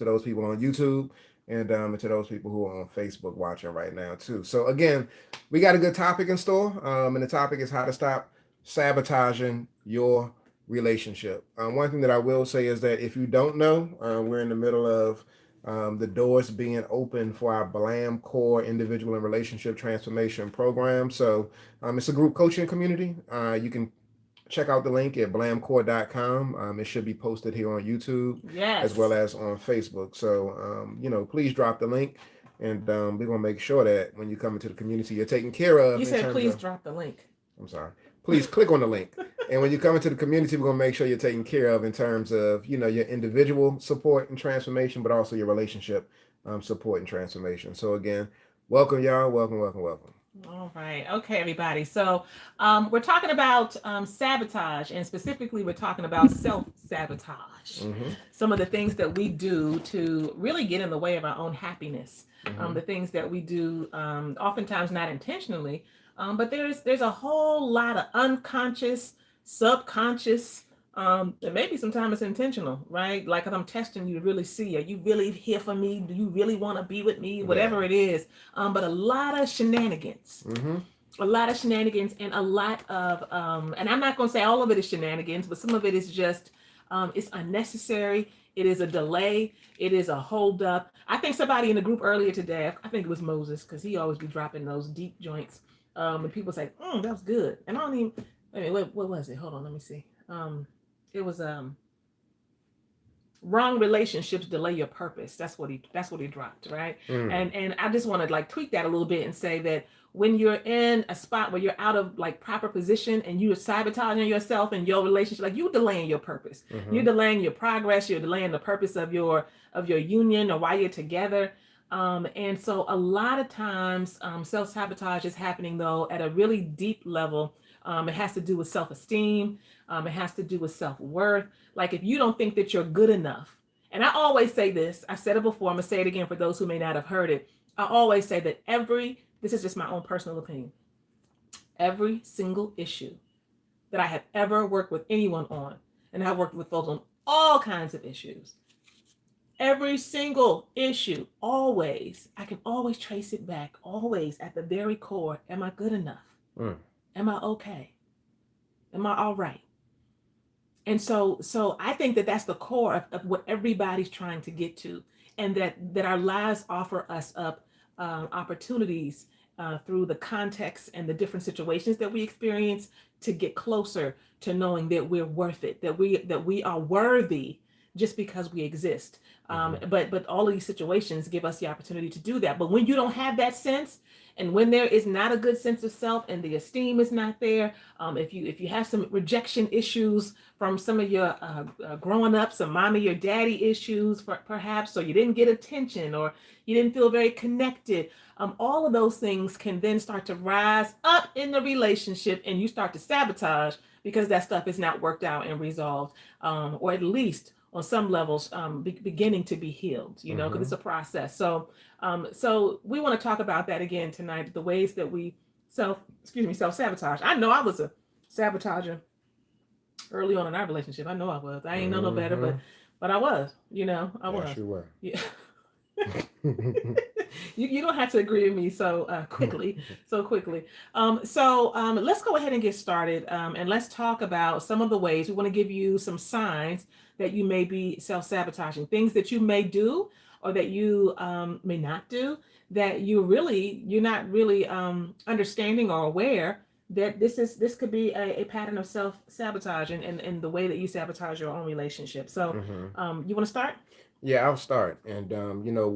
to those people on YouTube, and to those people who are on Facebook watching right now too. So again, we got a good topic in store, and the topic is how to stop sabotaging your relationship. One thing that I will say is that if you don't know, we're in the middle of the doors being open for our BLAM Core Individual and Relationship Transformation Program. So it's a group coaching community. You can check out the link at blamcore.com. It should be posted here on YouTube as well Yes. as on Facebook. So, please drop the link, and we're going to make sure that when you come into the community, you're taken care You of in said terms please of, drop the link. I'm sorry, please click on the link. And when you come into the community, we're going to make sure you're taken care of in terms of, your individual support and transformation, but also your relationship support and transformation. So, again, welcome, y'all. Welcome, welcome, welcome. All right. Okay, everybody. So we're talking about sabotage, and specifically, we're talking about self sabotage. Mm-hmm. Some of the things that we do to really get in the way of our own happiness. Mm-hmm. The things that we do, oftentimes not intentionally, but there's a whole lot of unconscious, subconscious. And maybe sometimes it's intentional, right? Like if I'm testing you to really see, are you really here for me? Do you really want to be with me? Yeah. Whatever it is. But a lot of shenanigans, Mm-hmm. and a lot of, and I'm not going to say all of it is shenanigans, but some of it is just, it's unnecessary. It is a delay. It is a holdup. I think somebody in the group earlier today, I think it was Moses, because he always be dropping those deep joints. And people say, that was good. And I don't even, I mean, what was it? Hold on, let me see. It was wrong relationships delay your purpose. That's what he dropped, right? Mm. And I just want to like tweak that a little bit and say that when you're in a spot where you're out of like proper position and you're sabotaging yourself and your relationship, like you delaying your purpose. Mm-hmm. You're delaying your progress, you're delaying the purpose of your union or why you're together. And so a lot of times self-sabotage is happening though at a really deep level. It has to do with self-esteem. It has to do with self-worth. Like if you don't think that you're good enough, and I always say this, I've said it before, I'm gonna say it again for those who may not have heard it. I always say that this is just my own personal opinion, every single issue that I have ever worked with anyone on, and I've worked with folks on all kinds of issues, every single issue, always, I can always trace it back, always at the very core. Am I good enough? Mm. Am I okay? Am I all right? And so I think that that's the core of what everybody's trying to get to, and that our lives offer us up opportunities through the context and the different situations that we experience to get closer to knowing that we're worth it, that we are worthy just because we exist. Mm-hmm. But all of these situations give us the opportunity to do that. But when you don't have that sense, and when there is not a good sense of self and the esteem is not there, if you have some rejection issues from some of your growing up, some mommy or daddy issues perhaps, or you didn't get attention, or you didn't feel very connected, all of those things can then start to rise up in the relationship, and you start to sabotage because that stuff is not worked out and resolved, or at least on some levels beginning to be healed, because Mm-hmm. it's a process. So we want to talk about that again tonight, the ways that we self-sabotage. I know I was a sabotager early on in our relationship. I know I was. I ain't know no better, Mm-hmm. but I was, I Yes, was. you were. Yeah. You don't have to agree with me so quickly. Let's go ahead and get started, and let's talk about some of the ways. We want to give you some signs that you may be self-sabotaging, things that you may do or that you may not do, that you're not really understanding or aware that this could be a pattern of self-sabotage and the way that you sabotage your own relationship. So Mm-hmm. you want to start? Yeah, I'll start. And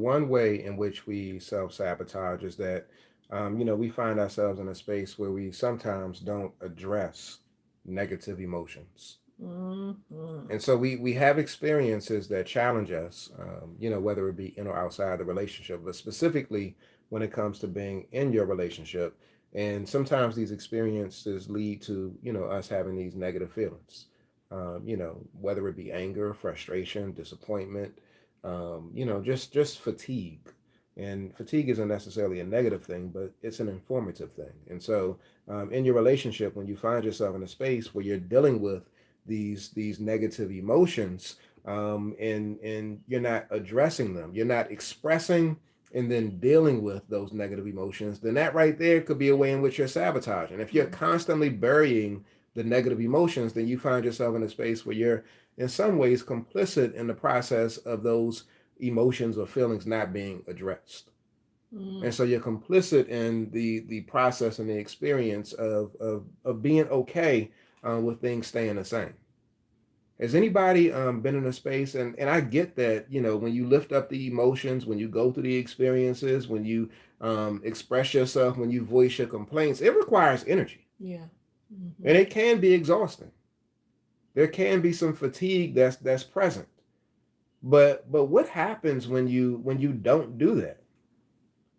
one way in which we self sabotage is that, we find ourselves in a space where we sometimes don't address negative emotions. Mm-hmm. And so we have experiences that challenge us, whether it be in or outside the relationship, but specifically when it comes to being in your relationship. And sometimes these experiences lead to, us having these negative feelings, whether it be anger, frustration, disappointment, just fatigue. And fatigue isn't necessarily a negative thing, but it's an informative thing. And so, in your relationship, when you find yourself in a space where you're dealing with these negative emotions, and you're not addressing them, you're not expressing and then dealing with those negative emotions, then that right there could be a way in which you're sabotaging. If you're constantly burying the negative emotions, then you find yourself in a space where you're in some ways complicit in the process of those emotions or feelings not being addressed. And so you're complicit in the process and the experience of being okay with things staying the same. Has anybody been in a space, and I get that, when you lift up the emotions, when you go through the experiences, when you express yourself, when you voice your complaints, it requires energy. Yeah. And it can be exhausting. There can be some fatigue that's present. But what happens when you don't do that?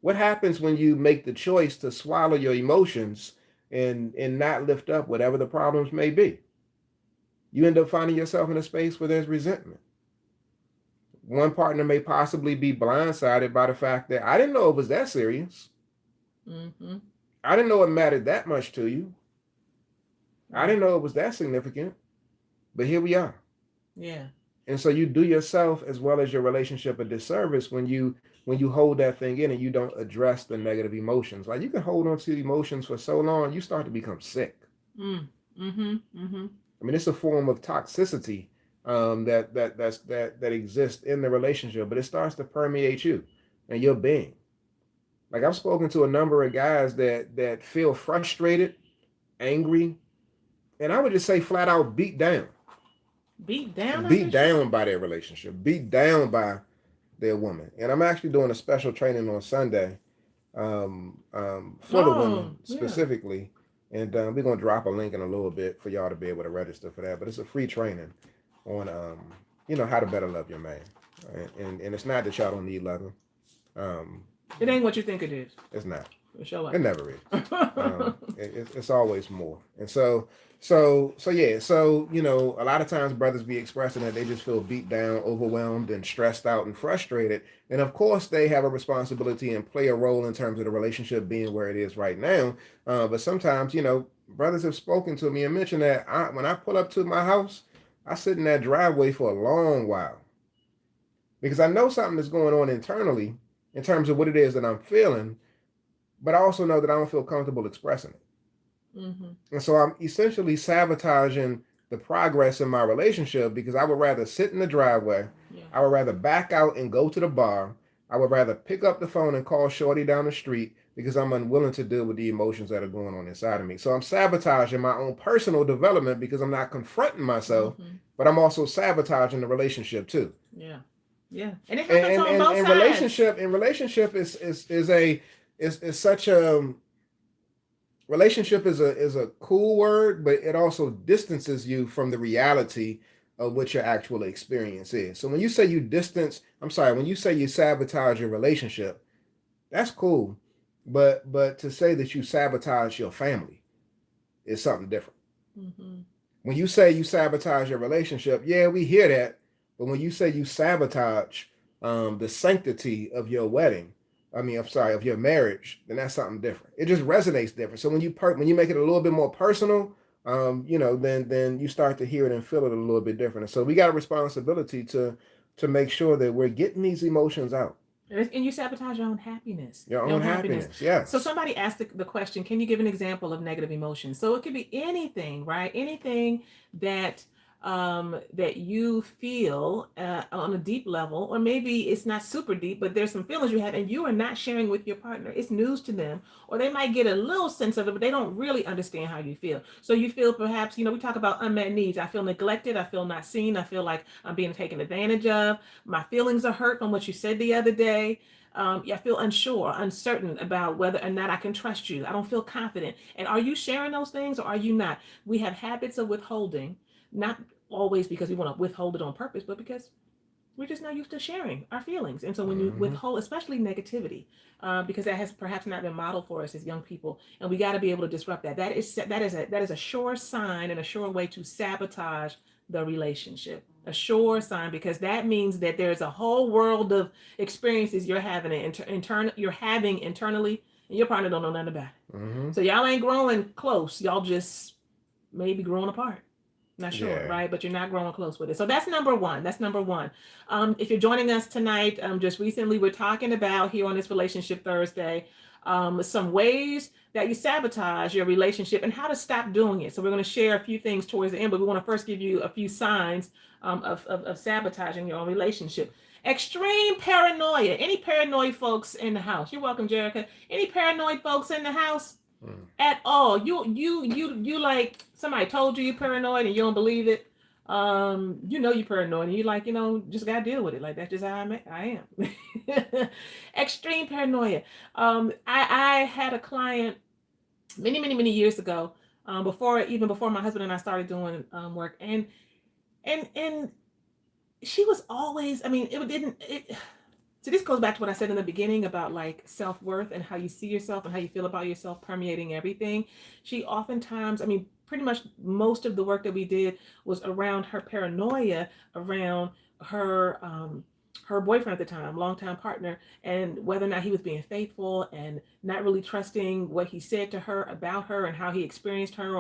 What happens when you make the choice to swallow your emotions and not lift up whatever the problems may be? You end up finding yourself in a space where there's resentment. One partner may possibly be blindsided by the fact that I didn't know it was that serious. Mm-hmm. I didn't know it mattered that much to you. I didn't know it was that significant. But here we are. Yeah. And so you do yourself as well as your relationship a disservice when you hold that thing in and you don't address the negative emotions. Like, you can hold on to emotions for so long, you start to become sick. I mean, it's a form of toxicity that exists in the relationship, but it starts to permeate you and your being. Like, I've spoken to a number of guys that feel frustrated, angry, and I would just say flat out beat down. Beat down Beat under down by their relationship, beat down by their woman. And I'm actually doing a special training on Sunday for the Oh, women yeah. specifically. And we're going to drop a link in a little bit for y'all to be able to register for that. But it's a free training on, how to better love your man. Right? And it's not that y'all don't need loving. Um, It ain't what you think it is. it's not. For sure. It never is. It's always more. And so yeah. So, a lot of times brothers be expressing that they just feel beat down, overwhelmed, and stressed out and frustrated. And of course, they have a responsibility and play a role in terms of the relationship being where it is right now. But sometimes, brothers have spoken to me and mentioned that when I pull up to my house, I sit in that driveway for a long while because I know something is going on internally in terms of what it is that I'm feeling, but I also know that I don't feel comfortable expressing it. And so I'm essentially sabotaging the progress in my relationship because I would rather sit in the driveway. Yeah. I would rather back out and go to the bar. I would rather pick up the phone and call Shorty down the street because I'm unwilling to deal with the emotions that are going on inside of me. So I'm sabotaging my own personal development because I'm not confronting myself, but I'm also sabotaging the relationship too. Yeah. Yeah. And it happens on both sides. Relationship is such a relationship is a cool word, but it also distances you from the reality of what your actual experience is. So when you say when you say you sabotage your relationship, that's cool. But to say that you sabotage your family is something different. When you say you sabotage your relationship, yeah, we hear that. But when you say you sabotage the sanctity of your wedding, of your marriage, then that's something different. It just resonates different. So when you make it a little bit more personal, then you start to hear it and feel it a little bit different. And so we got a responsibility to make sure that we're getting these emotions out. And you sabotage your own happiness. Your own happiness. Yes. So somebody asked the question, can you give an example of negative emotions? So it could be anything, right? Anything that that you feel on a deep level, or maybe it's not super deep, but there's some feelings you have and you are not sharing with your partner. It's news to them, or they might get a little sense of it, but they don't really understand how you feel. So you feel perhaps, we talk about unmet needs. I feel neglected. I feel not seen. I feel like I'm being taken advantage of. My feelings are hurt from what you said the other day. I feel unsure, uncertain about whether or not I can trust you. I don't feel confident. And are you sharing those things or are you not? We have habits of withholding, not always because we want to withhold it on purpose, but because we're just not used to sharing our feelings. And so when you withhold, especially negativity, because that has perhaps not been modeled for us as young people, and we got to be able to disrupt that. That is a sure sign and a sure way to sabotage the relationship. A sure sign, because that means that there's a whole world of experiences you're having internally, and your partner don't know nothing about it. So y'all ain't growing close. Y'all just maybe growing apart. not sure, Yeah. right? But you're not growing close with it. So that's number one. That's number one. If you're joining us tonight, just recently, we're talking about here on this Relationship Thursday, some ways that you sabotage your relationship and how to stop doing it. So we're going to share a few things towards the end, but we want to first give you a few signs of sabotaging your own relationship. Extreme paranoia. Any paranoid folks in the house? You're welcome, Jerica. Any paranoid folks in the house? Mm. At all. You like somebody told you you're paranoid and you don't believe it. You know you're paranoid and you like, just gotta deal with it. Like that's just how I am. Extreme paranoia. I had a client many years ago, before my husband and I started doing work, and she was always, I mean, it didn't it so this goes back to what I said in the beginning about like self-worth and how you see yourself and how you feel about yourself permeating everything. She oftentimes, I mean, pretty much most of the work that we did was around her paranoia around her her boyfriend at the time, longtime partner, and whether or not he was being faithful and not really trusting what he said to her about her and how he experienced her,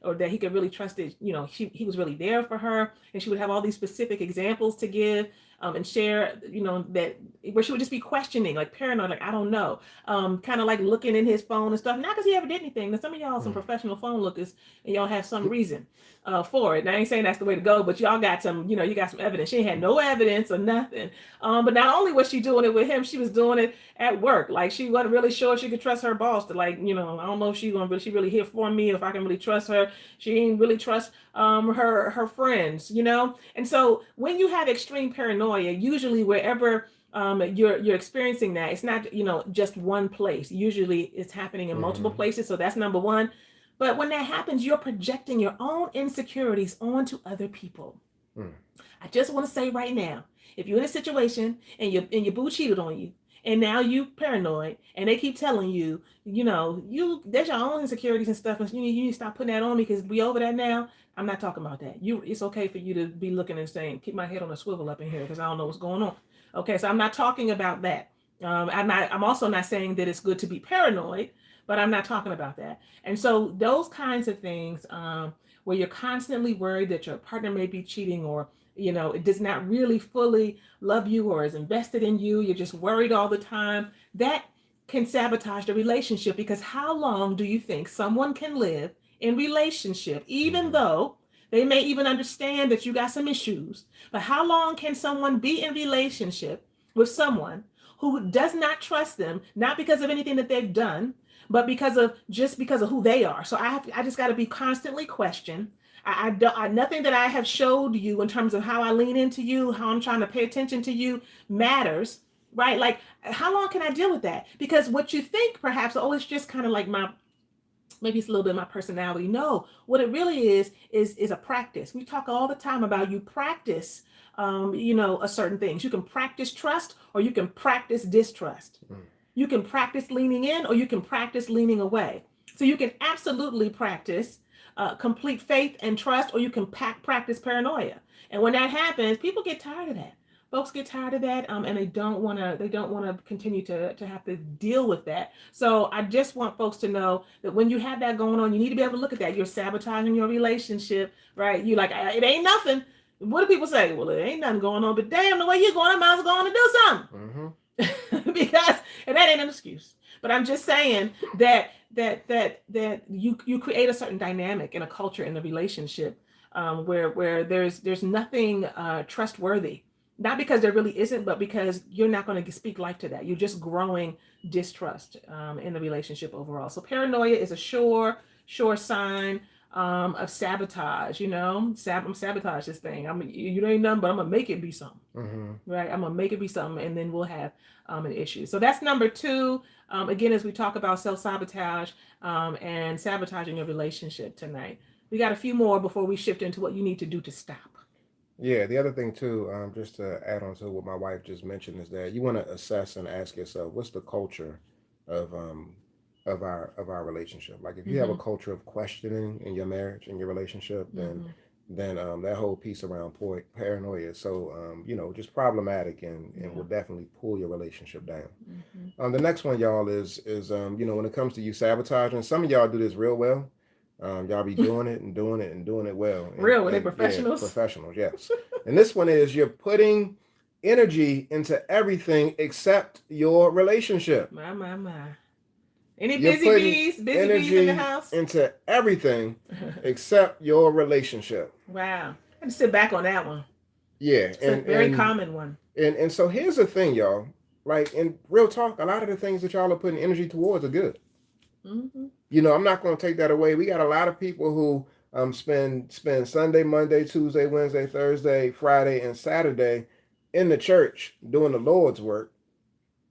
or that he could really trust that, he was really there for her. And she would have all these specific examples to give, and share, that where she would just be questioning, like paranoid, like I don't know, kind of like looking in his phone and stuff. Not because he ever did anything. Now some of y'all are some Mm. professional phone lookers, and y'all have some reason for it. Now I ain't saying that's the way to go, but y'all got some, you got some evidence. She had no evidence or nothing. But not only was she doing it with him, she was doing it at work. Like she wasn't really sure she could trust her boss to, like, I don't know if she really here for me, if I can really trust her. She didn't really trust her friends, And so when you have extreme paranoia, usually wherever you're experiencing that, it's not, just one place. Usually it's happening in multiple Mm-hmm. places. So that's number one. But when that happens, you're projecting your own insecurities onto other people. Mm. I just want to say right now, if you're in a situation and your boo cheated on you, and now you paranoid, and they keep telling you, there's your own insecurities and stuff, and you need to stop putting that on me because we over that now. I'm not talking about that. It's okay for you to be looking and saying, keep my head on a swivel up in here because I don't know what's going on. Okay, so I'm not talking about that. I'm also not saying that it's good to be paranoid, but I'm not talking about that. And so those kinds of things, where you're constantly worried that your partner may be cheating, or it does not really fully love you or is invested in you, you're just worried all the time, that can sabotage the relationship. Because how long do you think someone can live in relationship, even Mm-hmm. though they may even understand that you got some issues? But how long can someone be in relationship with someone who does not trust them, not because of anything that they've done, but because of who they are? So I just got to be constantly questioned. Nothing that I have showed you in terms of how I lean into you, how I'm trying to pay attention to you matters, right? Like, how long can I deal with that? Because what you think perhaps, oh, it's just kind of like maybe it's a little bit of my personality. No, what it really is a practice. We talk all the time about you practice, a certain things. You can practice trust, or you can practice distrust. Mm. You can practice leaning in, or you can practice leaning away. So you can absolutely practice complete faith and trust, or you can practice paranoia. And when that happens, people get tired of that. Folks get tired of that, and they don't want to. They don't want to continue to have to deal with that. So I just want folks to know that when you have that going on, you need to be able to look at that. You're sabotaging your relationship, right? You like, it ain't nothing. What do people say? Well, it ain't nothing going on, but damn, the way you're going, I might as well go on and do something. Mm-hmm. Because, and that ain't an excuse, but I'm just saying that you create a certain dynamic in a culture, in the relationship, where there's nothing trustworthy, not because there really isn't, but because you're not going to speak life to that. You're just growing distrust in the relationship overall. So paranoia is a sure sign of sabotage. I'm sabotage this thing. You ain't nothing, but I'm gonna make it be something. Mm-hmm. Right, I'm gonna make it be something, and then we'll have an issue. So that's number two. Again, as we talk about self-sabotage and sabotaging your relationship tonight, we got a few more before we shift into what you need to do to stop. Yeah, the other thing too, just to add on to what my wife just mentioned, is that you want to assess and ask yourself, what's the culture of our relationship? Like, if you have a Mm-hmm. culture of questioning in your marriage and your relationship, then Mm-hmm. that whole piece around paranoia is so just problematic, and Yeah. will definitely pull your relationship down. Mm-hmm. The next one, y'all, is when it comes to you sabotaging. Some of y'all do this real well. Y'all be doing it and doing it and doing it well. Real, were they And yeah, professionals? professionals, yes. And this one is you're putting energy into everything except your relationship. My. Any You're busy putting bees? Busy bees in the energy house? into everything except your relationship. Wow. I had to sit back on that one. Yeah, It's a very common one. and so here's the thing, y'all. Like in real talk, a lot of the things that y'all are putting energy towards are good. Mm-hmm. You know, I'm not going to take that away. We got a lot of people who spend Sunday, Monday, Tuesday, Wednesday, Thursday, Friday, and Saturday in the church doing the Lord's work,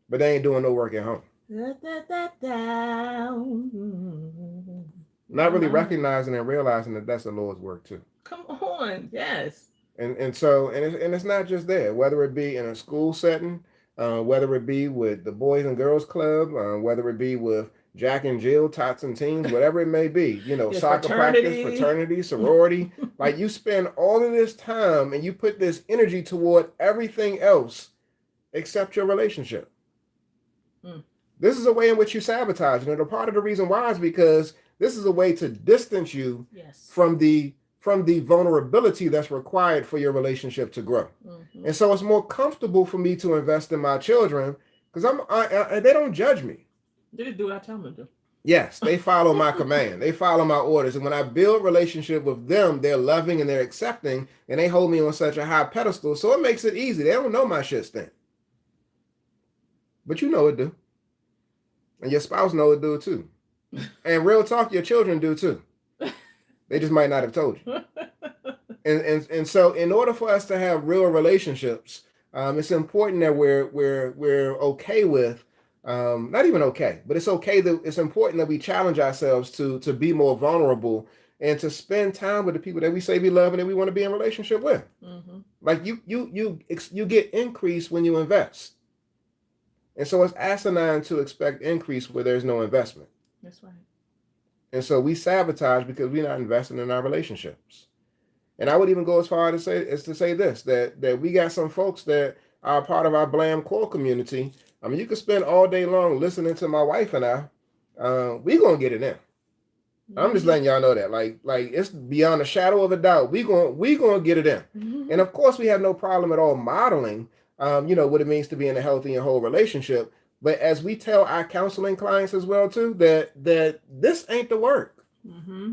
but they ain't doing no work at home. Da, da, da, da. Not really recognizing and realizing that that's the Lord's work too. Come on, yes. And it's not just there. Whether it be in a school setting, whether it be with the Boys and Girls Club, whether it be with Jack and Jill, Tots and Teens, whatever it may be, you know, Your soccer practice, fraternity, sorority. Like you spend all of this time and you put this energy toward everything else except your relationship. Mm. This is a way in which you sabotage. And a part of the reason why is because this is a way to distance you Yes. from the vulnerability that's required for your relationship to grow. Mm-hmm. And so it's more comfortable for me to invest in my children because they don't judge me. They just do what I tell them to do. Yes, they follow my command. They follow my orders. And when I build relationship with them, they're loving and they're accepting and they hold me on such a high pedestal. So it makes it easy. They don't know my shit stink. But you know it do. And your spouse know it do too. And real talk, your children do too. They just might not have told you. And so in order for us to have real relationships, it's important that we're okay with not even okay, but it's okay that it's important that we challenge ourselves to be more vulnerable and to spend time with the people that we say we love and that we want to be in relationship with. Mm-hmm. Like you get increase when you invest. And so it's asinine to expect increase where there's no investment. That's right. And so we sabotage because we're not investing in our relationships. And I would even go as far as to say this, that we got some folks that are part of our Blam core community. I mean, you could spend all day long listening to my wife and I. We gonna get it in. I'm just letting y'all know that, like it's beyond a shadow of a doubt. We gonna get it in. Mm-hmm. And of course, we have no problem at all modeling, what it means to be in a healthy and whole relationship. But as we tell our counseling clients as well too, that this ain't the work. Mm-hmm.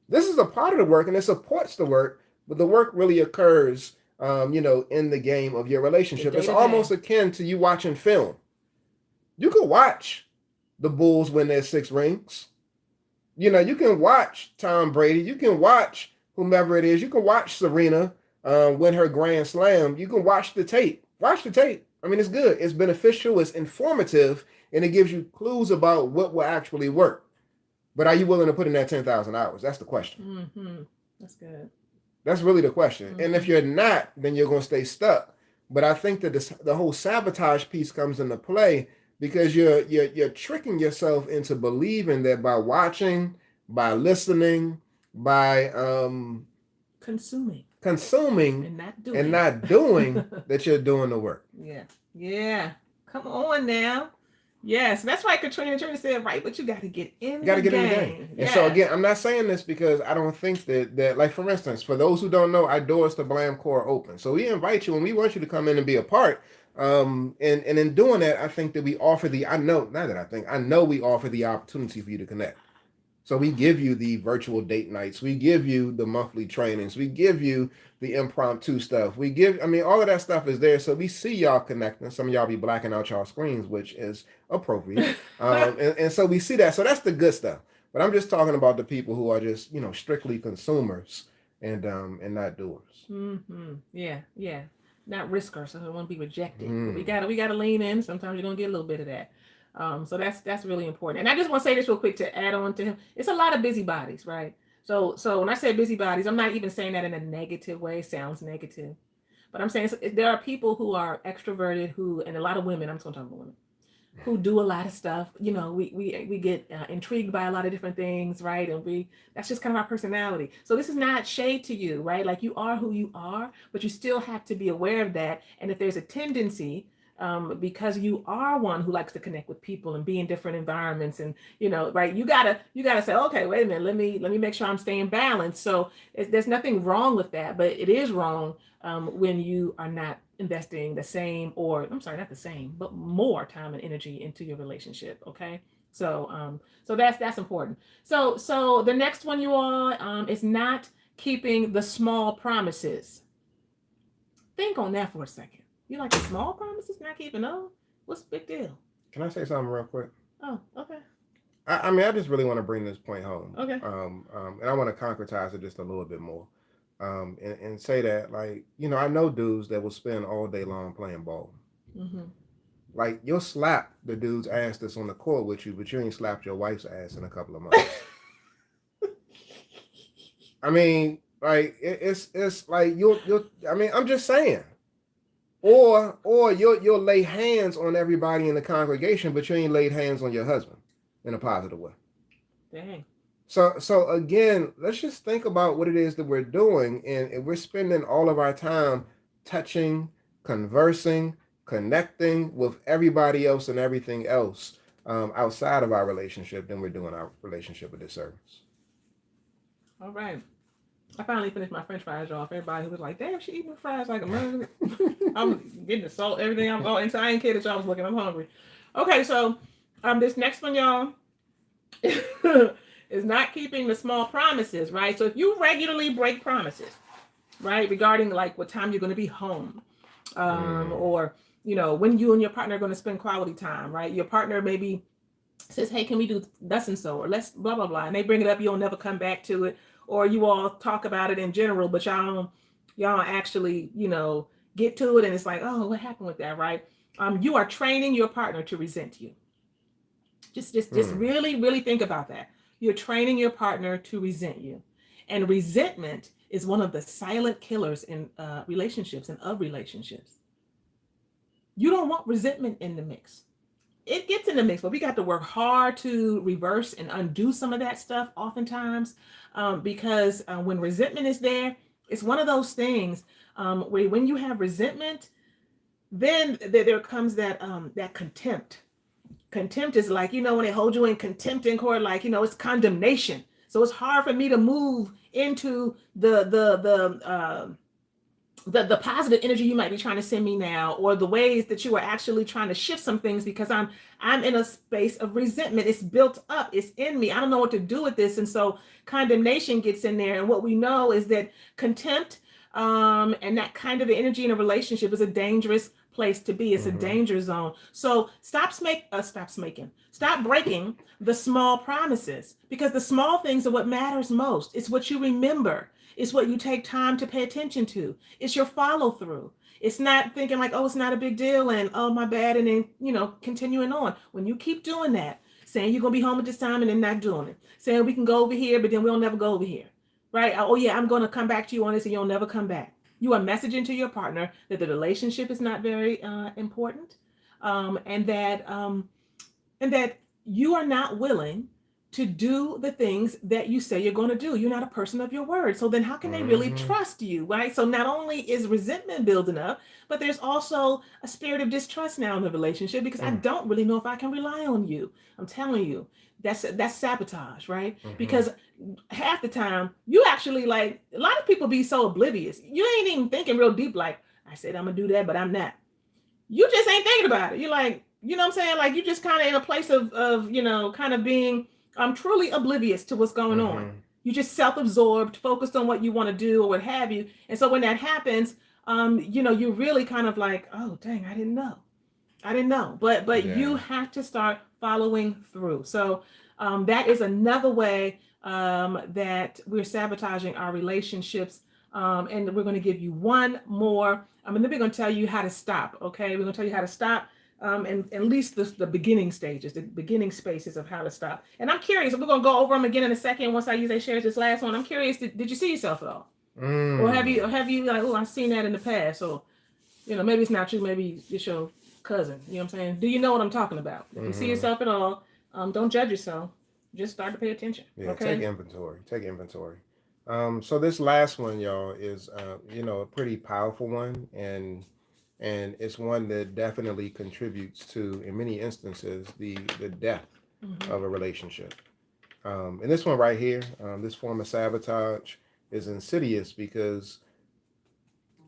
This is a part of the work, and it supports the work. But the work really occurs, in the game of your relationship. It's almost akin to you watching film. You can watch the Bulls win their 6 rings. You know, you can watch Tom Brady. You can watch whomever it is. You can watch Serena win her Grand Slam. You can watch the tape. Watch the tape. I mean, it's good. It's beneficial. It's informative. And it gives you clues about what will actually work. But are you willing to put in that 10,000 hours? That's the question. Mm-hmm. That's good. That's really the question. Mm-hmm. And if you're not, then you're going to stay stuck. But I think that the whole sabotage piece comes into play because you're tricking yourself into believing that by watching, by listening, by consuming and not doing that you're doing the work. Yeah. Come on now. Yes, that's why Katrina said, right, but you got to get in the game. And so again, I'm not saying this because I don't think that like, for instance, for those who don't know, our doors to Blam Core open. So we invite you and we want you to come in and be a part. And in doing that, I think that we offer I know we offer the opportunity for you to connect. So we give you the virtual date nights. We give you the monthly trainings. We give you the impromptu stuff. All of that stuff is there. So we see y'all connecting. Some of y'all be blacking out y'all screens, which is appropriate. And so we see that. So that's the good stuff. But I'm just talking about the people who are just, strictly consumers and not doers. Mm-hmm. Yeah. Not riskers. So they want to be rejected. But we gotta lean in. Sometimes you're gonna get a little bit of that. So that's really important. And I just want to say this real quick to add on to him. It's a lot of busybodies, right? So when I say busybodies, I'm not even saying that in a negative way. It sounds negative, but I'm saying there are people who are extroverted and a lot of women. I'm talking about women who do a lot of stuff. We get intrigued by a lot of different things, right? And that's just kind of our personality. So this is not shade to you, right? Like you are who you are, but you still have to be aware of that. And if there's a tendency because you are one who likes to connect with people and be in different environments, and right, you gotta say, okay, wait a minute, let me make sure I'm staying balanced. So there's nothing wrong with that, but it is wrong when you are not investing the same, or I'm sorry, not the same, but more time and energy into your relationship. Okay. So that's important. So the next one, you all, is not keeping the small promises. Think on that for a second. You like the small promises, not keeping those? What's the big deal? Can I say something real quick? Oh, okay. I mean, I just really want to bring this point home. Okay. And I want to concretize it just a little bit more. And say that, like, I know dudes that will spend all day long playing ball. Mm-hmm. Like, you'll slap the dude's ass that's on the court with you, but you ain't slapped your wife's ass in a couple of months. I mean, like, it's like you'll. I mean, I'm just saying. Or you'll lay hands on everybody in the congregation, but you ain't laid hands on your husband in a positive way. Dang. So again, let's just think about what it is that we're doing, and we're spending all of our time touching, conversing, connecting with everybody else and everything else outside of our relationship. Then we're doing our relationship a disservice. All right. I finally finished my French fries off. Everybody was like, "Damn, she eating fries like a mother." I'm getting the salt, everything. I'm going, and so I ain't care that y'all was looking. I'm hungry. Okay, so this next one, y'all, is not keeping the small promises, right? So if you regularly break promises, right, regarding like what time you're going to be home, or when you and your partner are going to spend quality time, right? Your partner maybe says, "Hey, can we do thus and so?" Or let's blah blah blah, and they bring it up. You'll never come back to it, or you all talk about it in general, but y'all actually get to it, and it's like, oh, what happened with that, right? You are training your partner to resent you. Just really really think about that. You're training your partner to resent you, and resentment is one of the silent killers in relationships and of relationships. You don't want resentment in the mix. It gets in the mix, but we got to work hard to reverse and undo some of that stuff oftentimes, because when resentment is there, it's one of those things where when you have resentment, then there comes that contempt. Contempt is like, when they hold you in contempt in court, like, it's condemnation. So it's hard for me to move into the positive energy you might be trying to send me now, or the ways that you are actually trying to shift some things, because I'm in a space of resentment. It's built up, it's in me, I don't know what to do with this. And so condemnation gets in there, and what we know is that contempt, and that kind of energy in a relationship is a dangerous place to be. It's a danger zone. So stop breaking the small promises, because the small things are what matters most. It's what you remember. It's what you take time to pay attention to. It's your follow through. It's not thinking like, oh, it's not a big deal, and oh, my bad, and then continuing on. When you keep doing that, saying you're gonna be home at this time and then not doing it, saying we can go over here, but then we'll never go over here, right? Oh yeah, I'm gonna come back to you on this, and you'll never come back. You are messaging to your partner that the relationship is not very important, and that you are not willing to do the things that you say you're going to do. You're not a person of your word. So then how can they really trust you, right? So not only is resentment building up, but there's also a spirit of distrust now in the relationship, because I don't really know if I can rely on you. I'm telling you, that's sabotage, right? Because half the time you actually, like, a lot of people be so oblivious. You ain't even thinking real deep, like, I said I'm gonna do that, but I'm not. You just ain't thinking about it. You're like, you know what I'm saying? Like, you just kind of in a place of kind of being truly oblivious to what's going on. You just self-absorbed, focused on what you want to do or what have you. And so when that happens, you're really kind of like, oh dang, I didn't know. But you have to start following through. So that is another way that we're sabotaging our relationships. And we're going to give you one more. And then we're going to tell you how to stop. Okay, we're going to tell you how to stop. And at least the beginning stages, the beginning spaces of how to stop. And I'm curious, we're going to go over them again in a second once I use shares this last one. I'm curious, did you see yourself at all? Or have you like, oh, I've seen that in the past? Or, maybe it's not you, maybe it's your cousin. You know what I'm saying? Do you know what I'm talking about? If you see yourself at all, don't judge yourself. Just start to pay attention. Yeah, okay? Take inventory. So this last one, y'all, is a pretty powerful one, and and it's one that definitely contributes to, in many instances, the death Mm-hmm. of a relationship. And this one right here, this form of sabotage is insidious because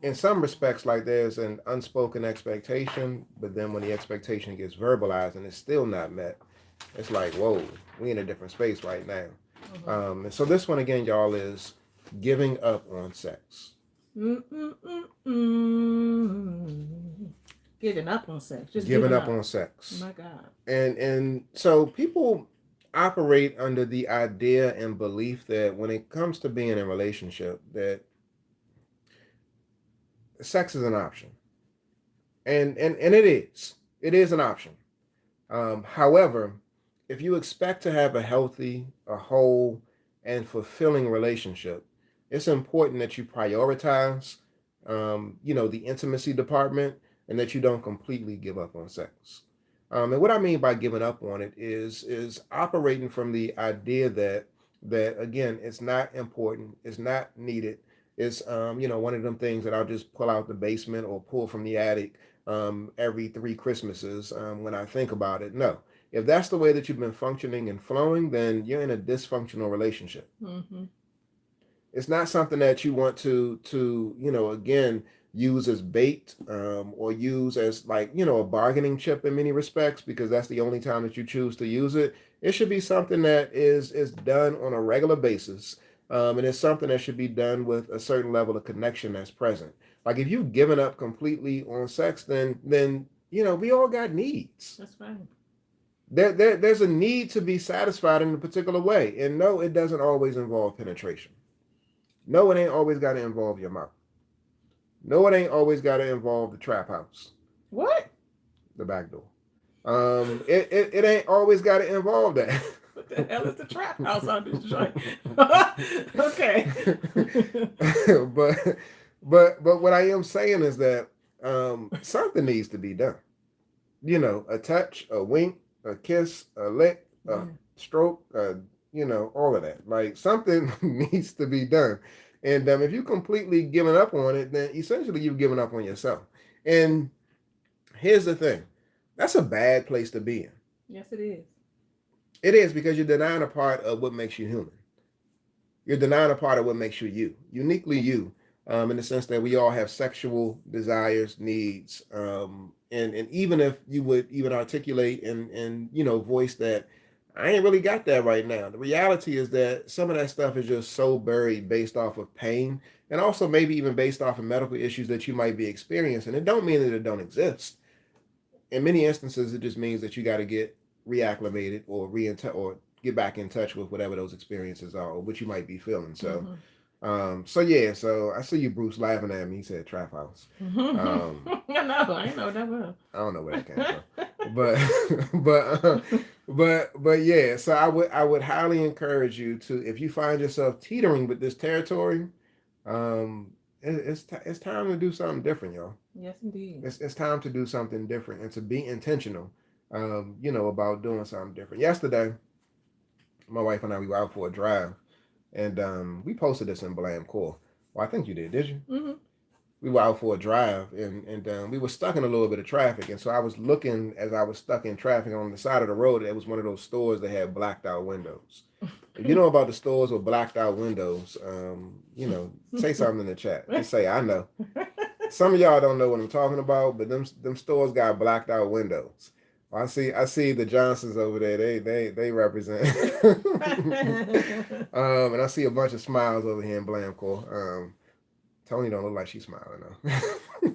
in some respects, like there's an unspoken expectation, but then when the expectation gets verbalized and it's still not met, it's like, whoa, we in a different space right now. Mm-hmm. And so this one again, y'all, is giving up on sex. Mm-mm-mm-mm. Giving up on sex, just Giving giving up up. on sex. My God. And so people operate under the idea and belief that when it comes to being in a relationship, that sex is an option. And it is. It is an option. However, if you expect to have a healthy, a whole, and fulfilling relationship, it's important that you prioritize, the intimacy department, and that you don't completely give up on sex. And what I mean by giving up on it is operating from the idea that again, it's not important, it's not needed. It's one of them things that I'll just pull out the basement or pull from the attic every 3 Christmases when I think about it. No, if that's the way that you've been functioning and flowing, then you're in a dysfunctional relationship. Mm-hmm. It's not something that you want to again use as bait or use as like a bargaining chip in many respects because that's the only time that you choose to use it. It should be something that is done on a regular basis. And it's something that should be done with a certain level of connection that's present. Like if you've given up completely on sex, then we all got needs. That's right. There's a need to be satisfied in a particular way. And no, it doesn't always involve penetration. No, it ain't always got to involve your mouth. No, it ain't always got to involve the trap house, What? the back door. It ain't always got to involve that. What the hell is the trap house on this joint? Okay. but but what I am saying is that something needs to be done. A touch, a wink, a kiss, a lick, a stroke, all of that. Like something needs to be done. And if you completely given up on it, then essentially you've given up on yourself. And here's the thing, that's a bad place to be in. Yes, it is. It is because you're denying a part of what makes you human. You're denying a part of what makes you, uniquely you, in the sense that we all have sexual desires, needs, and even if you would even articulate and voice that I ain't really got that right now. The reality is that some of that stuff is just so buried based off of pain and also maybe even based off of medical issues that you might be experiencing. It don't mean that it don't exist. In many instances, it just means that you got to get reacclimated or or get back in touch with whatever those experiences are or what you might be feeling. So, so I see you, Bruce, laughing at me. He said trap house. I know, I know that well. I don't know where that came from, but yeah. So I would highly encourage you to, if you find yourself teetering with this territory, it's time to do something different, y'all. Yes, indeed. It's time to do something different and to be intentional, about doing something different. Yesterday, my wife and I, we were out for a drive, and we posted this in Blam Core. Well, I think you did you? Mm-hmm. We were out for a drive, and we were stuck in a little bit of traffic, and so I was looking as I was stuck in traffic on the side of the road. It was one of those stores that had blacked out windows. If you know about the stores with blacked out windows, say something in the chat. Just say I know. Some of y'all don't know what I'm talking about, but them stores got blacked out windows. I see the Johnsons over there. They represent. And I see a bunch of smiles over here in Blamco. Tony don't look like she's smiling though.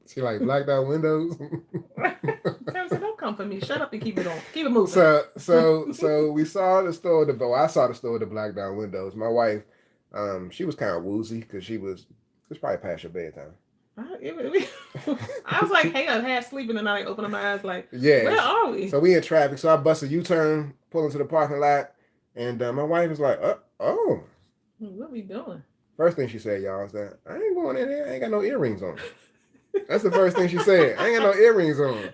She like blacked out windows. Don't come for me. Shut up and keep it on. Keep it moving. So we saw the store. I saw the store with the blacked out windows. My wife, she was kind of woozy because it's probably past your bedtime. I was like, hey, I'm half sleeping and I open my eyes like, yeah, where are we? So we in traffic. So I bust a U-turn, pull into the parking lot, and my wife was like, oh. What are we doing? First thing she said, y'all, is that I ain't going in there. I ain't got no earrings on. That's the first thing she said. I ain't got no earrings on.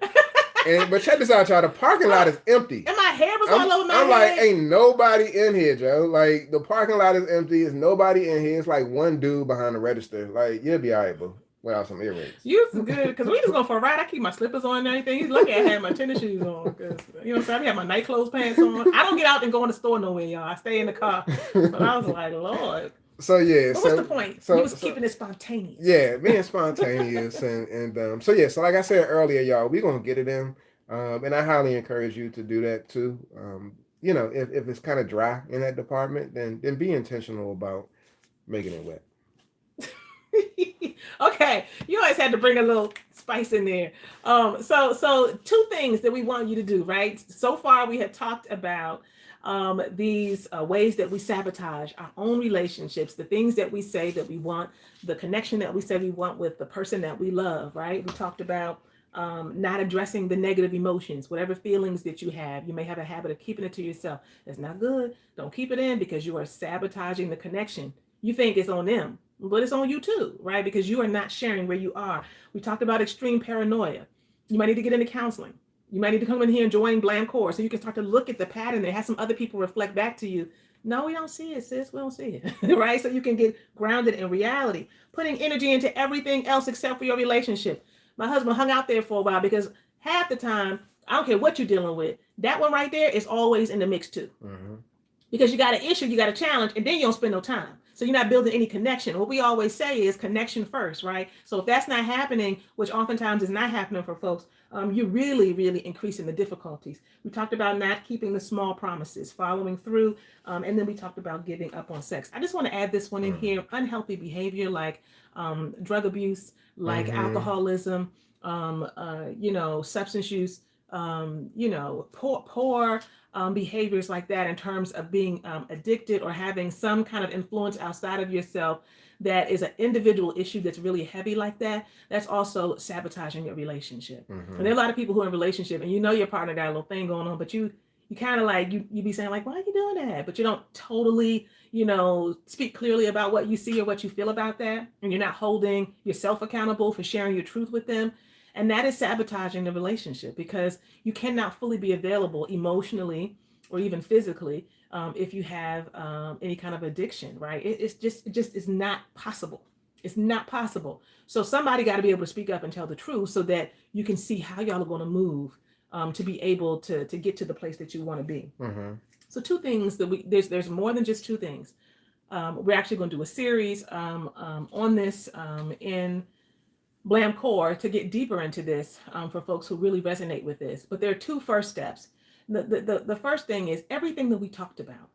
But check this out, y'all. The parking lot is empty. And my hair was all over my head. I'm like, ain't nobody in here, Joe. Like, the parking lot is empty. There's nobody in here. It's like one dude behind the register. Like, you'll be all right, boo. without some earrings. You was good because we just go for a ride. I keep my slippers on and everything. He's lucky I had my tennis shoes on because you know what I'm saying. I have my night clothes pants on. I don't get out and go in the store nowhere, y'all. I stay in the car. But I was like, Lord. So yeah, But what's the point? You was keeping it spontaneous. Yeah, being spontaneous and so yeah. So like I said earlier, y'all, we're gonna get it in, and I highly encourage you to do that too. You know, if it's kind of dry in that department, then be intentional about making it wet. Okay, you always had to bring a little spice in there. So two things that we want you to do, right? So far, we have talked about these ways that we sabotage our own relationships, the things that we say that we want, the connection that we say we want with the person that we love, right? We talked about not addressing the negative emotions, whatever feelings that you have. You may have a habit of keeping it to yourself. That's not good. Don't keep it in because you are sabotaging the connection. You think it's on them, but it's on you too, right? Because you are not sharing where you are. We talked about extreme paranoia. You might need to get into counseling. You might need to come in here and join Blam Core so you can start to look at the pattern and have some other people reflect back to you. No, we don't see it, sis. We don't see it, right? So you can get grounded in reality, putting energy into everything else except for your relationship. My husband hung out there for a while because half the time, I don't care what you're dealing with, that one right there is always in the mix too. Mm-hmm. Because you got an issue, you got a challenge, and then you don't spend no time. So you're not building any connection. What we always say is connection first, right? So if that's not happening, which oftentimes is not happening for folks, you're really, really increasing the difficulties. We talked about not keeping the small promises, following through, and then we talked about giving up on sex. I just want to add this one in here: unhealthy behavior like drug abuse, like alcoholism, substance use, poor behaviors like that in terms of being addicted or having some kind of influence outside of yourself that is an individual issue that's really heavy like that. That's also sabotaging your relationship. And there are a lot of people who are in a relationship and you know your partner got a little thing going on, but you kind of like, you be saying like, why are you doing that? But you don't totally, speak clearly about what you see or what you feel about that. And you're not holding yourself accountable for sharing your truth with them. And that is sabotaging the relationship because you cannot fully be available emotionally or even physically if you have any kind of addiction, right? It just is not possible. It's not possible. So somebody got to be able to speak up and tell the truth so that you can see how y'all are going to move to be able to get to the place that you want to be. Mm-hmm. So two things that there's more than just two things. We're actually going to do a series on this in Blam Core to get deeper into this for folks who really resonate with this. But there are two first steps. The first thing is everything that we talked about,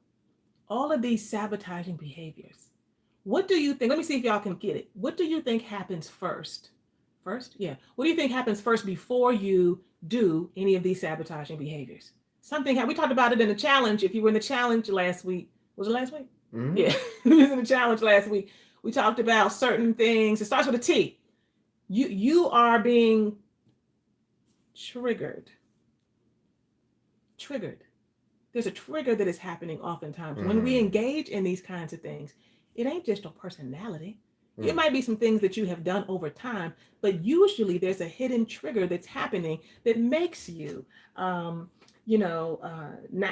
all of these sabotaging behaviors. What do you think? Let me see if y'all can get it. What do you think happens first? First? Yeah. What do you think happens first before you do any of these sabotaging behaviors? We talked about it in the challenge. If you were in the challenge last week, was it last week? Mm-hmm. Yeah. It was in the challenge last week. We talked about certain things. It starts with a T. You are being triggered. There's a trigger that is happening oftentimes. When we engage in these kinds of things, it ain't just your personality. It might be some things that you have done over time, but usually there's a hidden trigger that's happening that makes you, not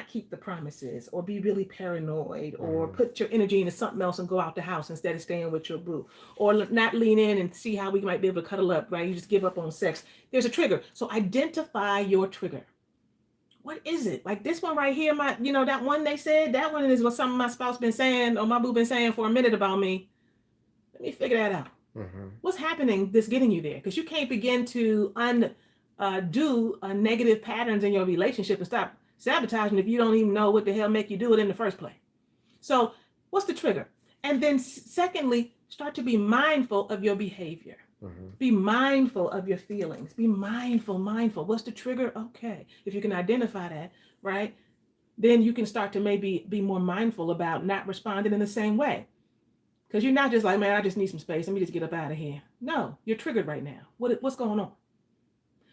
keep the promises or be really paranoid or put your energy into something else and go out the house instead of staying with your boo or not lean in and see how we might be able to cuddle up, right? You just give up on sex. There's a trigger. So identify your trigger. What is it? Like this one right here, that one they said, that one is what some of my spouse been saying or my boo been saying for a minute about me. Let me figure that out. Mm-hmm. What's happening that's getting you there? Because you can't begin to undo negative patterns in your relationship and stop sabotaging if you don't even know what the hell make you do it in the first place. So what's the trigger? And then secondly, start to be mindful of your behavior. Mm-hmm. Be mindful of your feelings. Be mindful. What's the trigger? Okay. If you can identify that, right? Then you can start to maybe be more mindful about not responding in the same way. Because you're not just like, man, I just need some space. Let me just get up out of here. No, you're triggered right now. What's going on?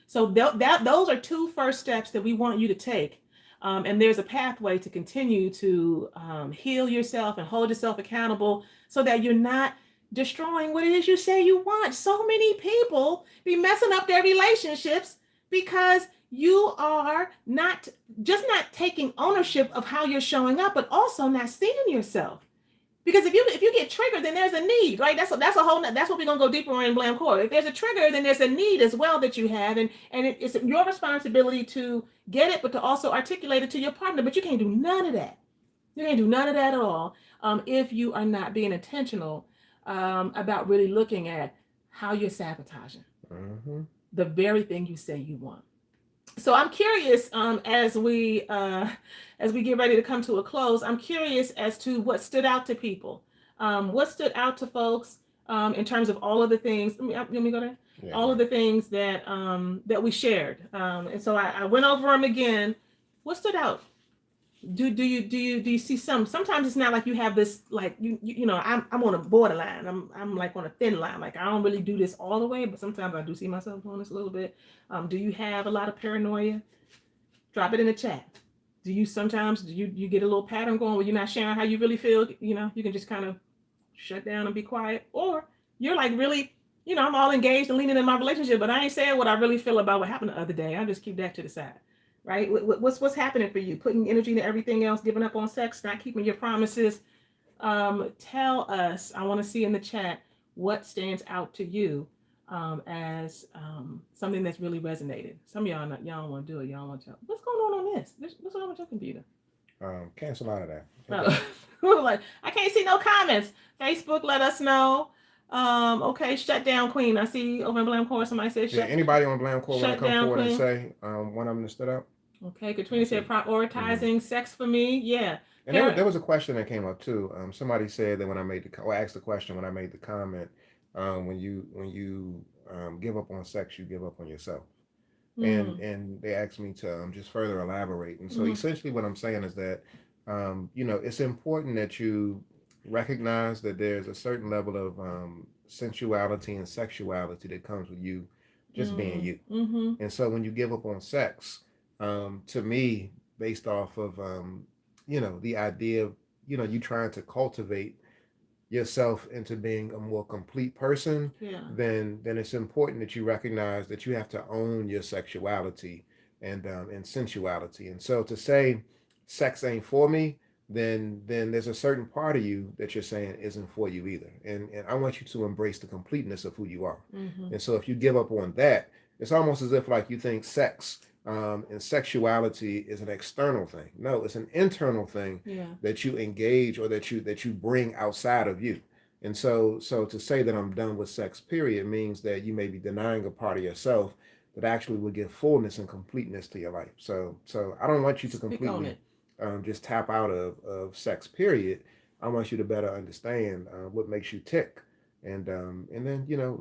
So those are two first steps that we want you to take. And there's a pathway to continue to heal yourself and hold yourself accountable so that you're not destroying what it is you say you want. So many people be messing up their relationships because you are not taking ownership of how you're showing up, but also not seeing yourself. Because if you get triggered, then there's a need, right? That's a whole. That's what we're gonna go deeper on in blame core. If there's a trigger, then there's a need as well that you have, and it's your responsibility to get it, but to also articulate it to your partner. But you can't do none of that. You can't do none of that at all if you are not being intentional about really looking at how you're sabotaging Mm-hmm. the very thing you say you want. So I'm curious, as we get ready to come to a close, I'm curious as to what stood out to people. What stood out to folks in terms of all of the things. Let me go there. Yeah. All of the things that we shared. And so I went over them again. What stood out? Do you see sometimes it's not like you have this, like I'm on a borderline. I'm like on a thin line. Like I don't really do this all the way, but sometimes I do see myself doing this a little bit. Do you have a lot of paranoia? Drop it in the chat. Do you get a little pattern going where you're not sharing how you really feel? You can just kind of shut down and be quiet, or you're like really, I'm all engaged and leaning in my relationship, but I ain't saying what I really feel about what happened the other day. I just keep that to the side, right? What's happening for you? Putting energy into everything else, giving up on sex, not keeping your promises. Tell us. I want to see in the chat what stands out to you as something that's really resonated. Some of y'all don't want to do it. Y'all want to. What's going on this? What's wrong with your computer? Cancel out of that. Like I can't see no comments. Facebook, let us know. Okay, shut down, Queen. I see over in Blame Core somebody said Yeah, shut. anybody on Blam Core want to Shut come down, forward and Queen. say one of them that stood out? Okay, Katrina said prioritizing sex for me. Yeah. And there was a question that came up too. Somebody said that when I made or asked the question when I made the comment, when you give up on sex, you give up on yourself. And they asked me to just further elaborate. And so essentially, what I'm saying is that it's important that you recognize that there's a certain level of sensuality and sexuality that comes with you just being you. And so when you give up on sex, to me, based off of the idea of you trying to cultivate yourself into being a more complete person, Yeah. then it's important that you recognize that you have to own your sexuality and sensuality. And so to say sex ain't for me, then there's a certain part of you that you're saying isn't for you either. And I want you to embrace the completeness of who you are. And so if you give up on that, it's almost as if like you think sex and sexuality is an external thing. No, it's an internal thing that you engage or that you bring outside of you. And so to say that I'm done with sex, period, means that you may be denying a part of yourself that actually will give fullness and completeness to your life. So I don't want you to completely just tap out of sex, period. I want you to better understand what makes you tick, and then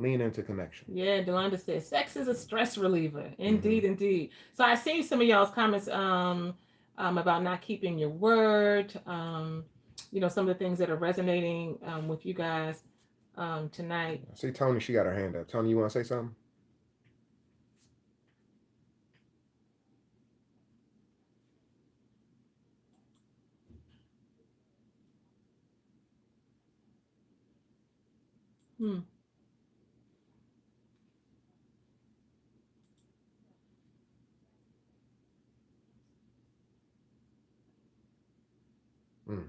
lean into connection. Yeah, Delonda says sex is a stress reliever. Indeed, indeed. So I see some of y'all's comments about not keeping your word. Some of the things that are resonating with you guys tonight. I see Tony, she got her hand up. Tony, you want to say something? Hmm. Mm.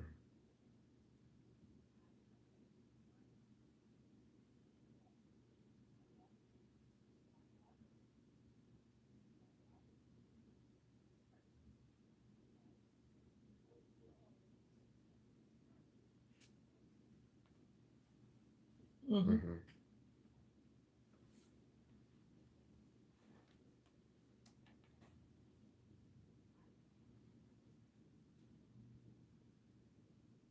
Mm-hmm.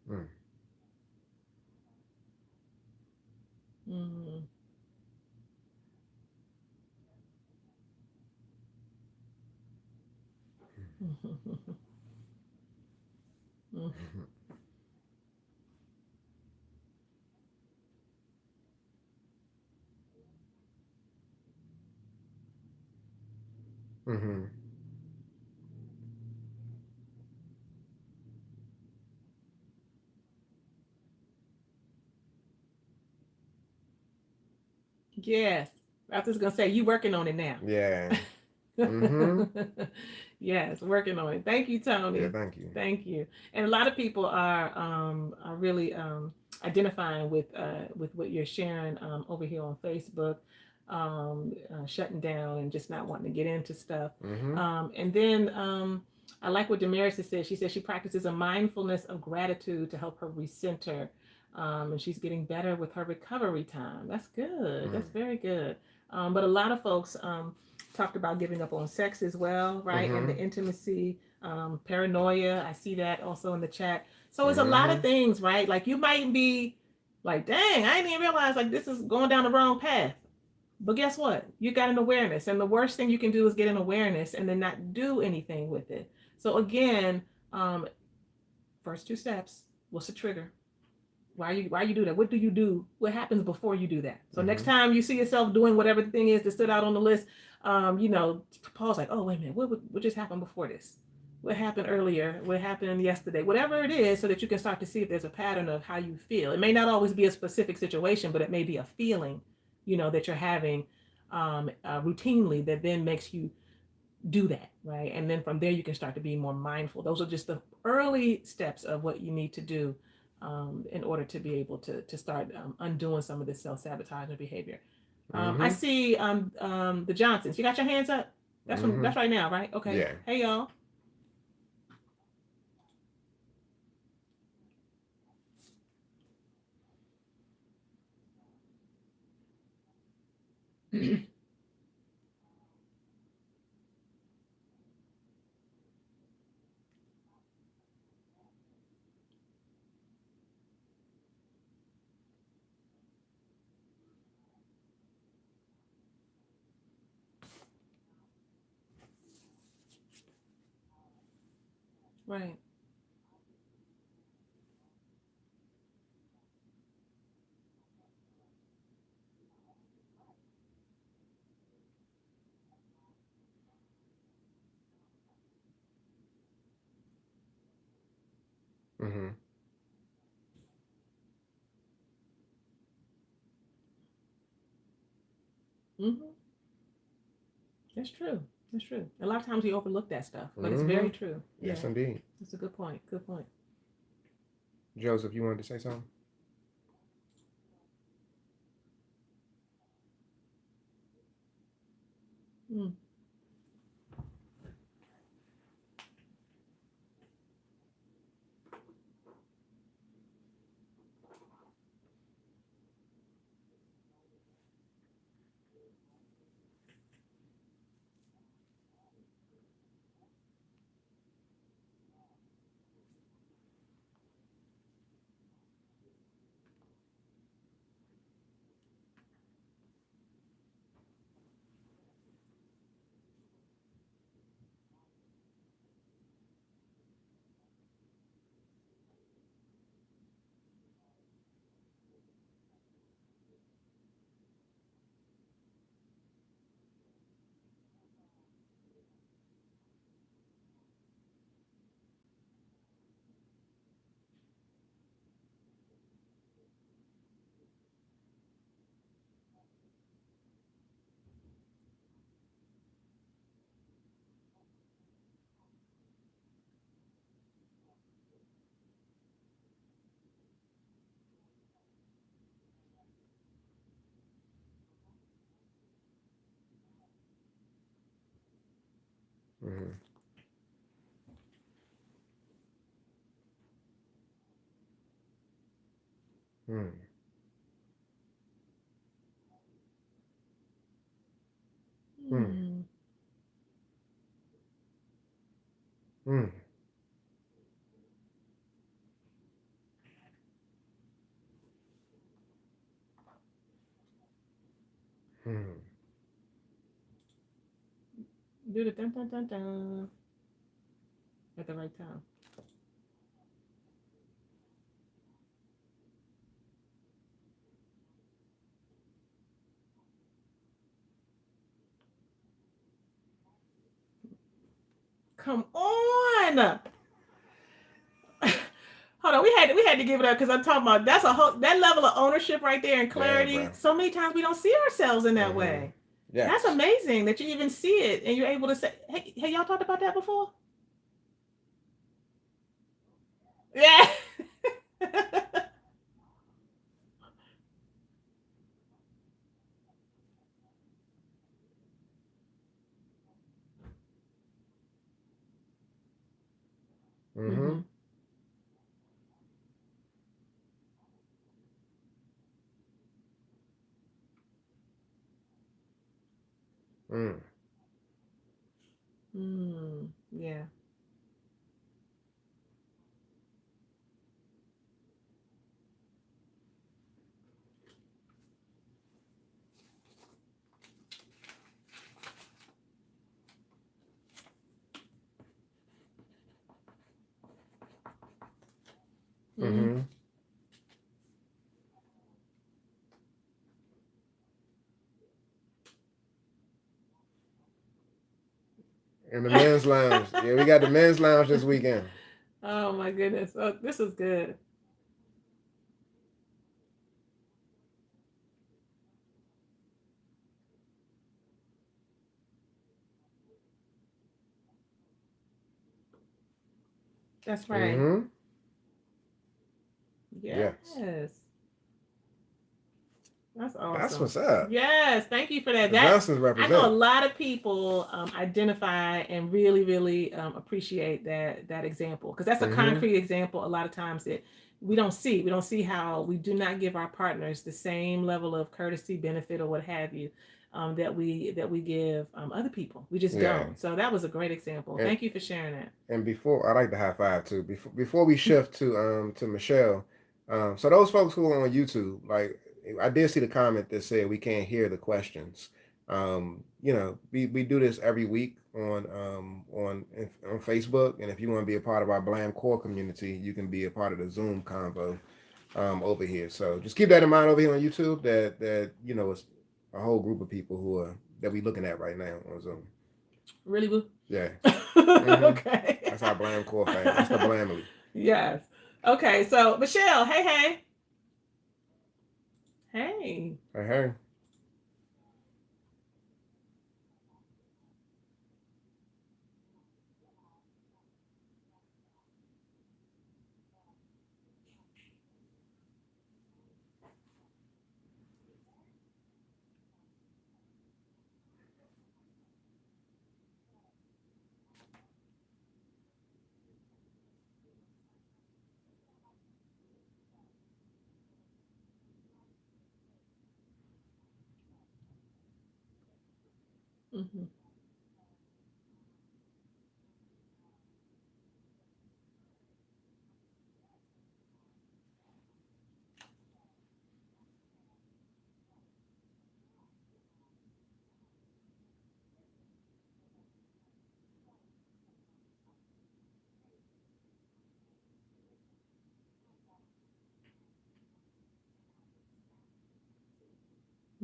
Mm. Mm-hmm. Mm-hmm. Yes. I was just gonna say you working on it now. Yeah. Mm-hmm. Yes, working on it. Thank you, Yeah, Tony. thank you. Thank you. And a lot of people are really identifying with what you're sharing over here on Facebook, shutting down and just not wanting to get into stuff. Mm-hmm. And then I like what Damaris has said. She says she practices a mindfulness of gratitude to help her recenter. And she's getting better with her recovery time. That's good. Mm. That's very good. But a lot of folks talked about giving up on sex as well, right? And Mm-hmm. the intimacy, paranoia. I see that also in the chat. So it's a lot Mm-hmm. of things, right? Like you might be like, dang, I didn't even realize like this is going down the wrong path. But guess what? You got an awareness. And the worst thing you can do is get an awareness and then not do anything with it. So again, first two steps, what's the trigger? Why you do that? What do you do? What happens before you do that? So next Mm-hmm. time you see yourself doing whatever the thing is that stood out on the list, pause like, oh wait a minute, what just happened before this? What happened earlier? What happened yesterday? Whatever it is, so that you can start to see if there's a pattern of how you feel. It may not always be a specific situation, but it may be a feeling, that you're having routinely that then makes you do that, right? And then from there, you can start to be more mindful. Those are just the early steps of what you need to do in order to be able to start undoing some of this self-sabotaging behavior. I Mm-hmm. see the Johnsons. You got your hands up? Mm-hmm. That's right now, right? Okay. Yeah. Hey, y'all. Right. Mm-hmm. Mm-hmm. That's true. That's true. A lot of times we overlook that stuff, but it's Mm-hmm. very true. Yeah, Yes, indeed. that's a good point. Good point. Joseph, you wanted to say something? Mm. Mm-hmm. Mm-hmm. Mm. Mm-hmm. Mm-hmm. Do the dun dun dun dun at the right time. Come on. Hold on, we had to give it up because I'm talking about that's a whole that level of ownership right there and Yeah, clarity. bro. So many times we don't see ourselves in that Mm-hmm. way. That's Yes. amazing that you even see it and you're able to say, hey, y'all talked about that before? Yeah. Mm-hmm. Mm-hmm. Mm. Mm, yeah. Mm-hmm. Mm-hmm. In the men's lounge. Yeah, we got the men's lounge this weekend. Oh my goodness. Oh, this is good. That's right. Mm-hmm. Yes. Yes. That's That's awesome. what's up. Yes, thank you for that. The That Johnsons I know a represent. lot of people identify and really, really appreciate that example because that's a Mm-hmm. concrete example. A lot of times that we don't see. We don't see how we do not give our partners the same level of courtesy, benefit, or what have you that we give other people. We just Yeah. don't. So that was a great example. And Thank you for sharing that. and before I like the high five too. Before we shift to Michelle, so those folks who are on YouTube, like I did see the comment that said we can't hear the questions. We do this every week on Facebook, and if you want to be a part of our Blam Core community, you can be a part of the Zoom convo over here. So just keep that in mind over here on YouTube. That it's a whole group of people who are that we looking at right now on Zoom. Really, Boo? Yeah. Mm-hmm. Okay. That's our Blam Core fam. That's the Blamily. Yes. Okay. So Michelle, hey, hey, hey. Hey, hey. Mm-hmm.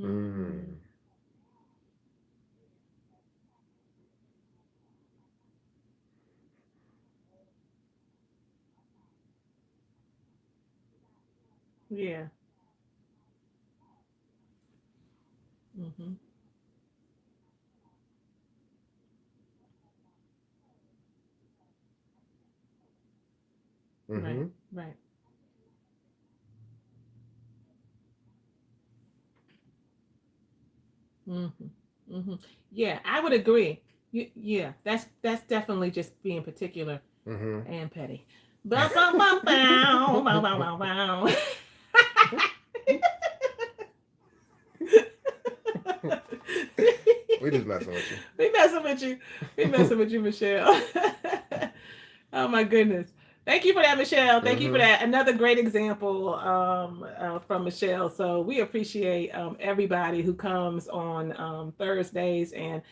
Mm. Mm. Yeah. Mm-hmm. Right. Mm-hmm. Right. Mm-hmm. Mm-hmm. Yeah, I would agree. Yeah, that's definitely just being particular Mm-hmm. and petty. Bow, bow, bow, bow, bow, bow, bow, bow. We just messing with you. We messing with you. We messing with you, Michelle. Oh my goodness. Thank you for that, Michelle. Thank you for Mm-hmm. that. Another great example from Michelle. So we appreciate everybody who comes on Thursdays and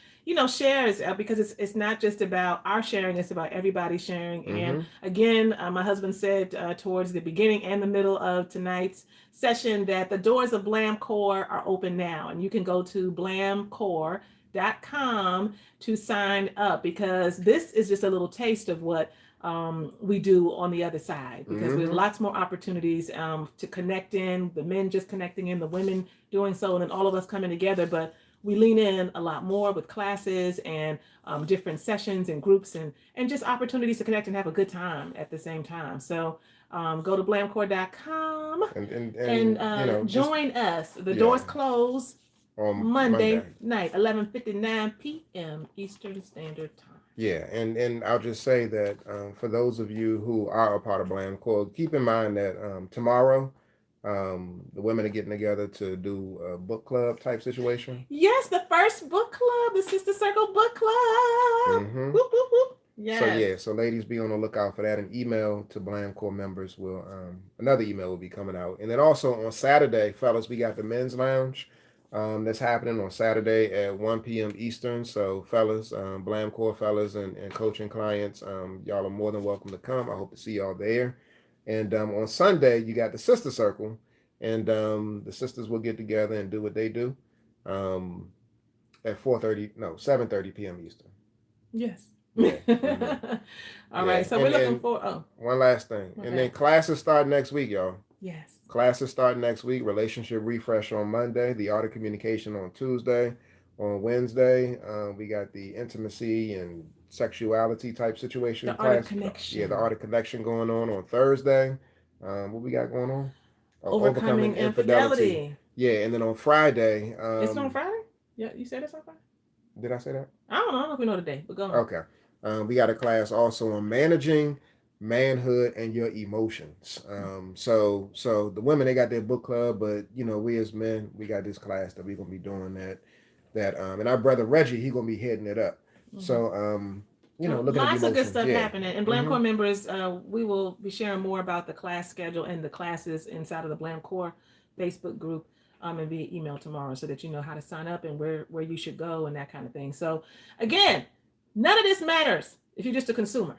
shares because it's not just about our sharing; it's about everybody sharing. And Mm-hmm. again, my husband said towards the beginning and the middle of tonight's session that the doors of Blam Core are open now, and you can go to blamcore.com to sign up because this is just a little taste of what we do on the other side because there's Mm-hmm. lots more opportunities to connect in, the men just connecting in, the women doing so, and then all of us coming together. But we lean in a lot more with classes and different sessions and groups and just opportunities to connect and have a good time at the same time. So go to blamcore.com and just join us. The yeah doors close on Monday. Monday night, 11:59 p.m. Eastern Standard Time. Yeah, and I'll just say that for those of you who are a part of Blam Core, keep in mind that tomorrow the women are getting together to do a book club type situation. Yes, the first book club, the Sister Circle Book Club. Mm-hmm. Whoop, whoop, whoop. Yes. So yeah, so ladies, be on the lookout for that. An email to Blam Core members will another email will be coming out, and then also on Saturday, fellas, we got the men's lounge. That's happening on Saturday at 1 p.m. Eastern. So, fellas, Blam Core fellas and coaching clients, y'all are more than welcome to come. I hope to see y'all there. And on Sunday, you got the Sister Circle, and the sisters will get together and do what they do at 7:30 p.m. Eastern. Yes. Yeah. Mm-hmm. All right. So we're looking for. Oh, one last thing, okay. And then classes start next week, y'all. Yes. Classes start next week. Relationship refresh on Monday. The art of communication on Tuesday. On Wednesday, we got the intimacy and sexuality type situation The class. art of connection. Yeah, the art of connection going on Thursday. What we got going on? Overcoming infidelity. Yeah, and then on Friday. It's on Friday? Yeah, you said it's on Friday? Did I say that? I don't know if we know the day, but go on. Okay. We got a class also on managing manhood and your emotions. So the women, they got their book club, but we as men, we got this class that we're gonna be doing and our brother Reggie, he gonna be heading it up. Mm-hmm. So looking lots at of good stuff happening. And Blam Core mm-hmm. members, we will be sharing more about the class schedule and the classes inside of the Blam Core Facebook group and via email tomorrow, so that you know how to sign up and where you should go and that kind of thing. So again, none of this matters if you're just a consumer.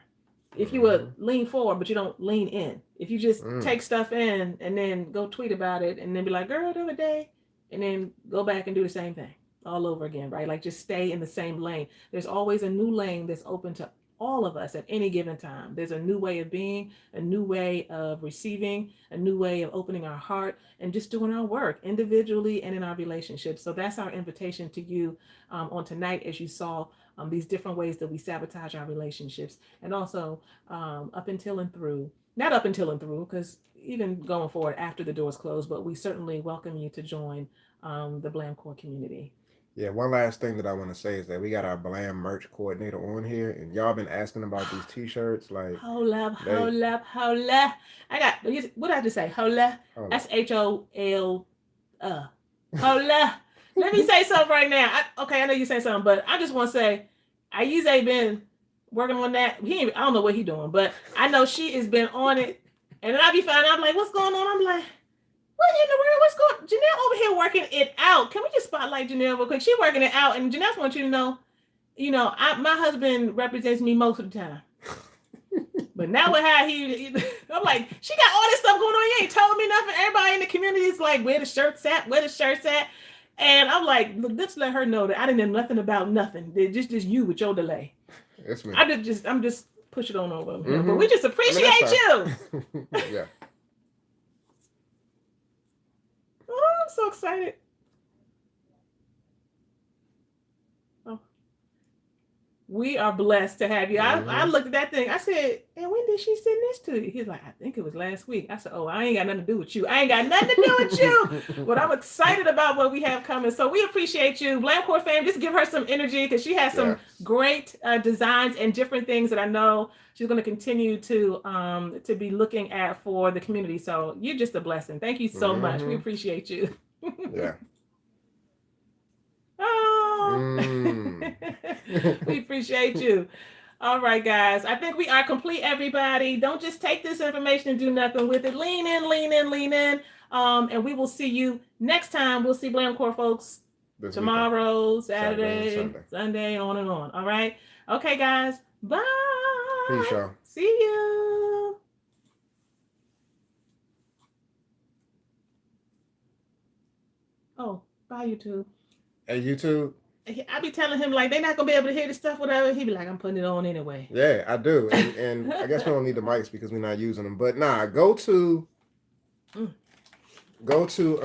If you would lean forward, but you don't lean in. If you just take stuff in and then go tweet about it and then be like, girl, the other day, and then go back and do the same thing all over again, right? Like just stay in the same lane. There's always a new lane that's open to all of us at any given time. There's a new way of being, a new way of receiving, a new way of opening our heart and just doing our work individually and in our relationships. So that's our invitation to you on tonight, as you saw these different ways that we sabotage our relationships, and also up until and through, not up until and through, because even going forward after the doors close, but we certainly welcome you to join the Blam Core community. Yeah, one last thing that I want to say is that we got our Blam merch coordinator on here, and y'all been asking about these t-shirts. Like, hold up. I got, what did I just say? Hold up. That's HOL. Hold up. Let me say something right now. I know you say something, but I just want to say, Ayize been working on that. I don't know what he doing, but I know she has been on it. And then I be finding out, I'm like, what's going on? I'm like, what in the world? What's going on? Janelle over here working it out. Can we just spotlight Janelle real quick? She working it out. And Janelle wants you to know, my husband represents me most of the time. But now with how I'm like, she got all this stuff going on. You ain't told me nothing. Everybody in the community is like, where the shirt's at? And I'm like, let's let her know that I didn't know nothing about nothing. Just you with your delay. That's me. I'm just push it on over here. But we just appreciate you. Yeah. Oh, I'm so excited. Oh. We are blessed to have you. I looked at that thing. I said, and when did she send this to you? He's like, I think it was last week. I said, oh, I ain't got nothing to do with you. But I'm excited about what we have coming. So we appreciate you. Blam Core fam, just give her some energy, because she has some great designs and different things that I know she's going to continue to be looking at for the community. So you're just a blessing. Thank you so much. We appreciate you. Yeah. Oh. We appreciate you. All right, guys. I think we are complete, everybody. Don't just take this information and do nothing with it. Lean in. And we will see you next time. We'll see Blam Core folks tomorrow, weekend. Saturday, Sunday, on and on. All right. Okay, guys. Bye. Peace, y'all. See you. Oh, bye, YouTube. Hey, YouTube. I be telling him, like, they're not going to be able to hear the stuff, whatever. He be like, I'm putting it on anyway. Yeah, I do. And I guess we don't need the mics because we're not using them. But go to go to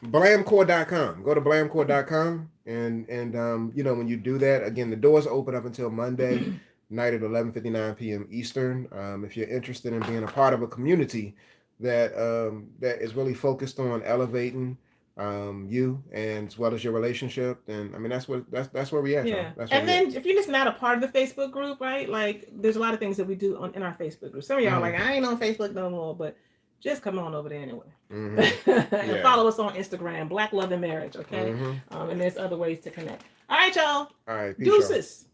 blamcore.com. Go to blamcore.com, and when you do that, again, the doors open up until Monday night at 11:59 p.m. Eastern. If you're interested in being a part of a community that is really focused on elevating you and as well as your relationship, then I mean that's where we at, y'all. Yeah. That's where And we at. then if you're just not a part of the Facebook group, right? Like there's a lot of things that we do in our Facebook group. Some of y'all are like, Mm-hmm. I ain't on Facebook no more, but just come on over there anyway. Mm-hmm. And Yeah. follow us on Instagram, Black Love and Marriage, okay? Mm-hmm. And there's other ways to connect. All right, y'all. All right, peace, y'all. Deuces.